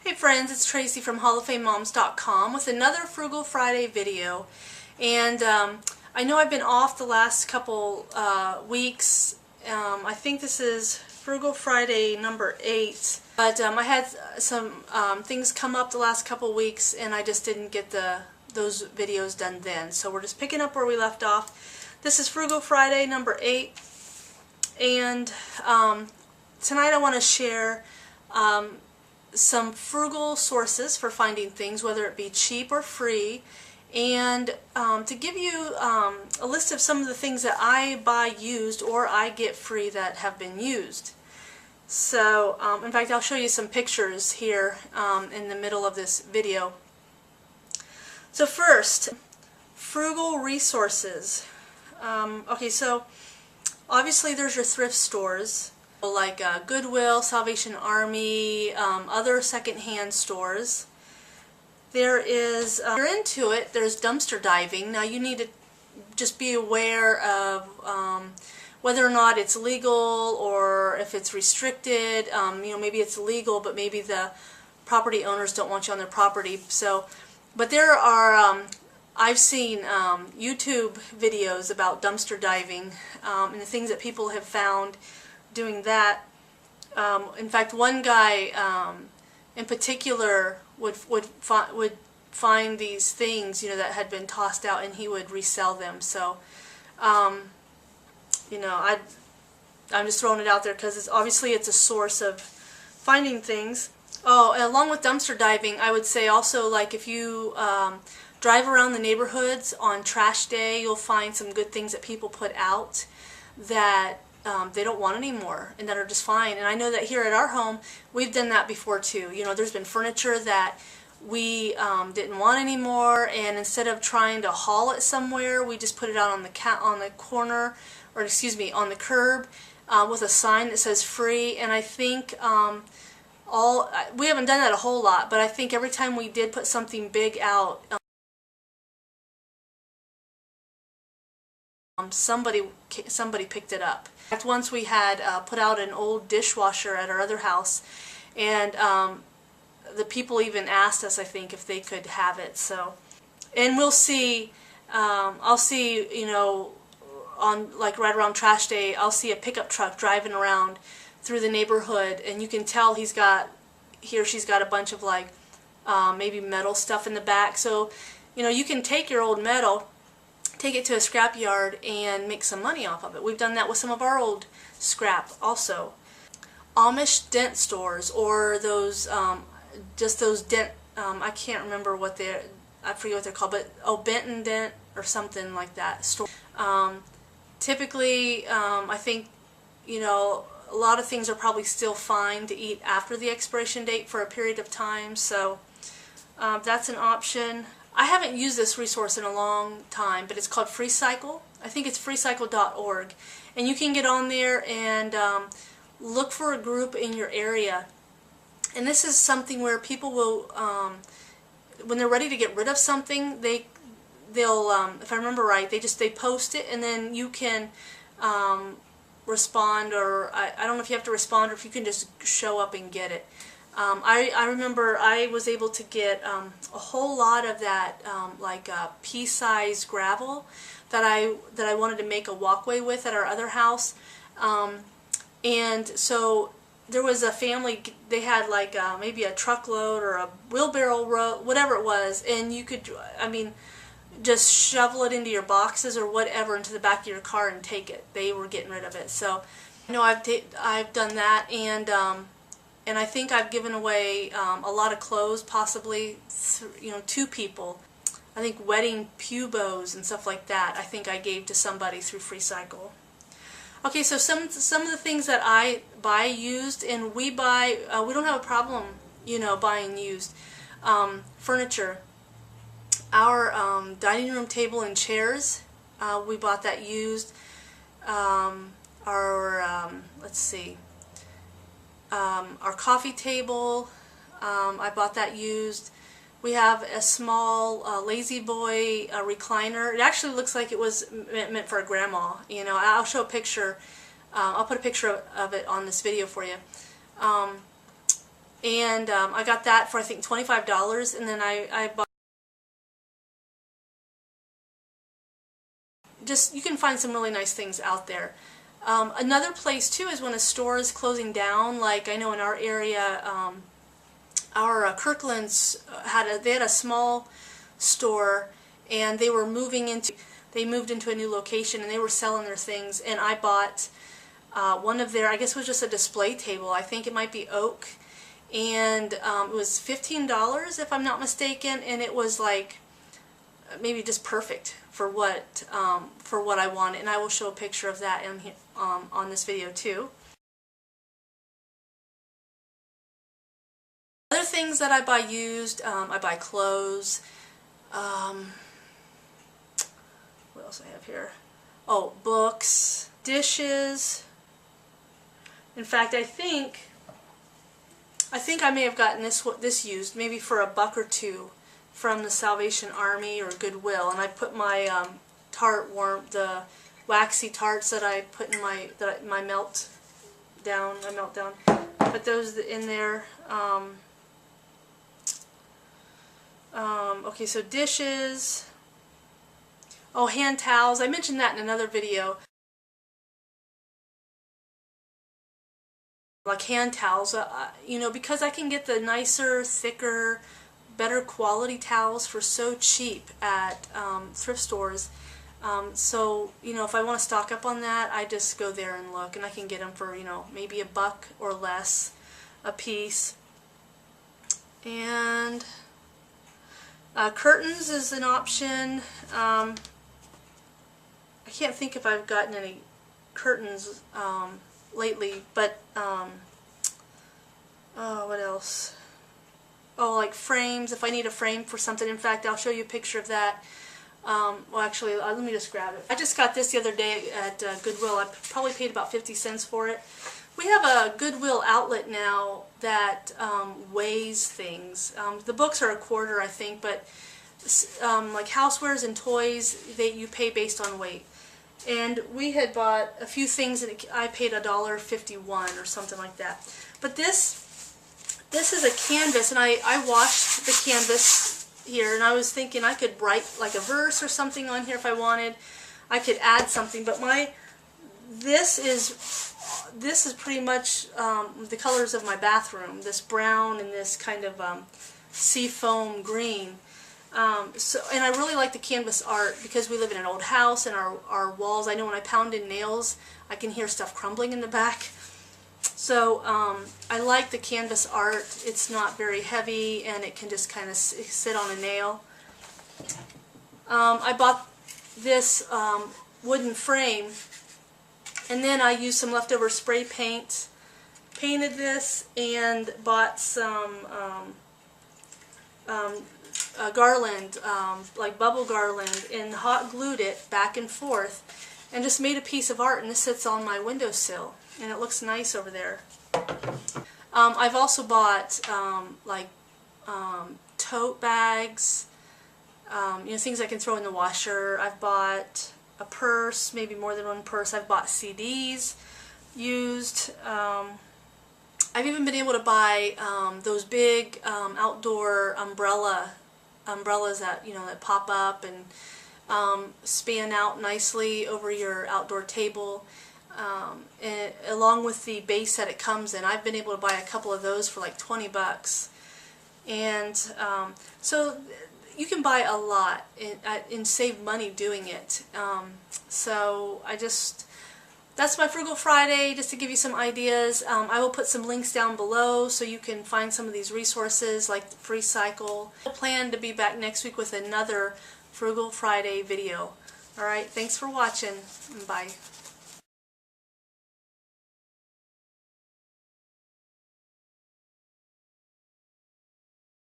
Hey friends, it's Tracy from HallOfFameMoms.com with another Frugal Friday video. And I know I've been off the last couple weeks. I think this is Frugal Friday number 8. But I had some things come up the last couple weeks and I just didn't get those videos done then. So we're just picking up where we left off. This is Frugal Friday number 8. And tonight I want to share some frugal sources for finding things, whether it be cheap or free, and to give you a list of some of the things that I buy used or I get free that have been used. So in fact, I'll show you some pictures here in the middle of this video. So first, frugal resources. Okay, so obviously there's your thrift stores like Goodwill, Salvation Army, other secondhand stores. There is, if you're into it, there's dumpster diving. Now you need to just be aware of whether or not it's legal or if it's restricted. You know, maybe it's legal, but maybe the property owners don't want you on their property. So, but there are, I've seen YouTube videos about dumpster diving and the things that people have found doing that. In fact, one guy in particular would find these things, you know, that had been tossed out, and he would resell them. So, you know, I'm just throwing it out there because obviously it's a source of finding things. Oh, and along with dumpster diving, I would say also, like, if you drive around the neighborhoods on trash day, you'll find some good things that people put out that they don't want anymore and that are just fine. And I know that here at our home we've done that before too. You know, there's been furniture that we didn't want anymore, and instead of trying to haul it somewhere, we just put it out on the corner, or excuse me, on the curb with a sign that says free. And I think we haven't done that a whole lot, but I think every time we did put something big out, somebody picked it up. In fact, once we had put out an old dishwasher at our other house, and the people even asked us, I think, if they could have it. So, and we'll see. I'll see, you know, on like right around trash day, I'll see a pickup truck driving around through the neighborhood, and you can tell he or she's got a bunch of like maybe metal stuff in the back. So, you know, you can take your old metal, take it to a scrap yard and make some money off of it. We've done that with some of our old scrap also. Amish dent stores, or those just those dent, I can't remember what I forget what they're called, but Benton Dent or something like that store. Typically I think, you know, a lot of things are probably still fine to eat after the expiration date for a period of time, so that's an option. I haven't used this resource in a long time, but it's called Freecycle. I think it's freecycle.org. And you can get on there and look for a group in your area. And this is something where people will, when they're ready to get rid of something, they'll, if I remember right, they post it, and then you can respond, or I don't know if you have to respond or if you can just show up and get it. I remember I was able to get a whole lot of that like pea-sized gravel that I wanted to make a walkway with at our other house, and so there was a family, they had like maybe a truckload or a wheelbarrow, whatever it was, and you could, I mean, just shovel it into your boxes or whatever into the back of your car and take it. They were getting rid of it. So, you know, I've done that, and I think I've given away a lot of clothes, possibly, you know, to people. I think wedding pew bows and stuff like that, I think I gave to somebody through Freecycle. Okay, so some of the things that I buy used, and we don't have a problem, you know, buying used furniture. Our dining room table and chairs, we bought that used. Let's see. Our coffee table, I bought that used. We have a small Lazy Boy recliner. It actually looks like it was meant for a grandma. You know, I'll show a picture. I'll put a picture of it on this video for you. and I got that for I think $25, and then I bought. Just, you can find some really nice things out there. Another place too is when a store is closing down. Like I know in our area, our Kirkland's had a small store, and they moved into a new location, and they were selling their things, and I bought one of their, I guess it was just a display table. I think it might be oak, and it was $15 if I'm not mistaken, and it was like maybe just perfect for what I wanted, and I will show a picture of that on this video too. Other things that I buy used, I buy clothes. What else I have here? Oh, books, dishes. In fact, I think I may have gotten this used maybe for $1 or $2 from the Salvation Army or Goodwill, and I put my the waxy tarts that I put in my melt down. Put those in there. Okay, so dishes. Oh, hand towels. I mentioned that in another video. Like hand towels, you know, because I can get the nicer, thicker, better quality towels for so cheap at thrift stores. So, you know, if I want to stock up on that, I just go there and look, and I can get them for, you know, maybe $1 or less a piece. And curtains is an option. I can't think if I've gotten any curtains lately, but oh, what else? Oh, like frames, if I need a frame for something. In fact, I'll show you a picture of that. Well, actually, let me just grab it. I just got this the other day at Goodwill. I probably paid about 50 cents for it. We have a Goodwill outlet now that weighs things. The books are $1, I think, but like housewares and toys, you pay based on weight. And we had bought a few things that I paid $1.51 or something like that. But this is a canvas, and I washed the canvas here, and I was thinking I could write like a verse or something on here if I wanted. I could add something, but this is pretty much the colors of my bathroom. This brown and this kind of seafoam green. And I really like the canvas art because we live in an old house, and our walls, I know when I pound in nails, I can hear stuff crumbling in the back. So I like the canvas art. It's not very heavy, and it can just kind of sit on a nail. I bought this wooden frame, and then I used some leftover spray paint, painted this, and bought some garland, like bubble garland, and hot glued it back and forth, and just made a piece of art, and this sits on my windowsill, and it looks nice over there. I've also bought tote bags, you know, things I can throw in the washer. I've bought a purse, maybe more than one purse. I've bought CDs used. I've even been able to buy those big outdoor umbrellas that, you know, that pop up and span out nicely over your outdoor table, and along with the base that it comes in. I've been able to buy a couple of those for like $20, and so you can buy a lot and save money doing it. So that's my Frugal Friday, just to give you some ideas. I will put some links down below so you can find some of these resources like Freecycle. I plan to be back next week with another Frugal Friday video. Alright, thanks for watching. Bye.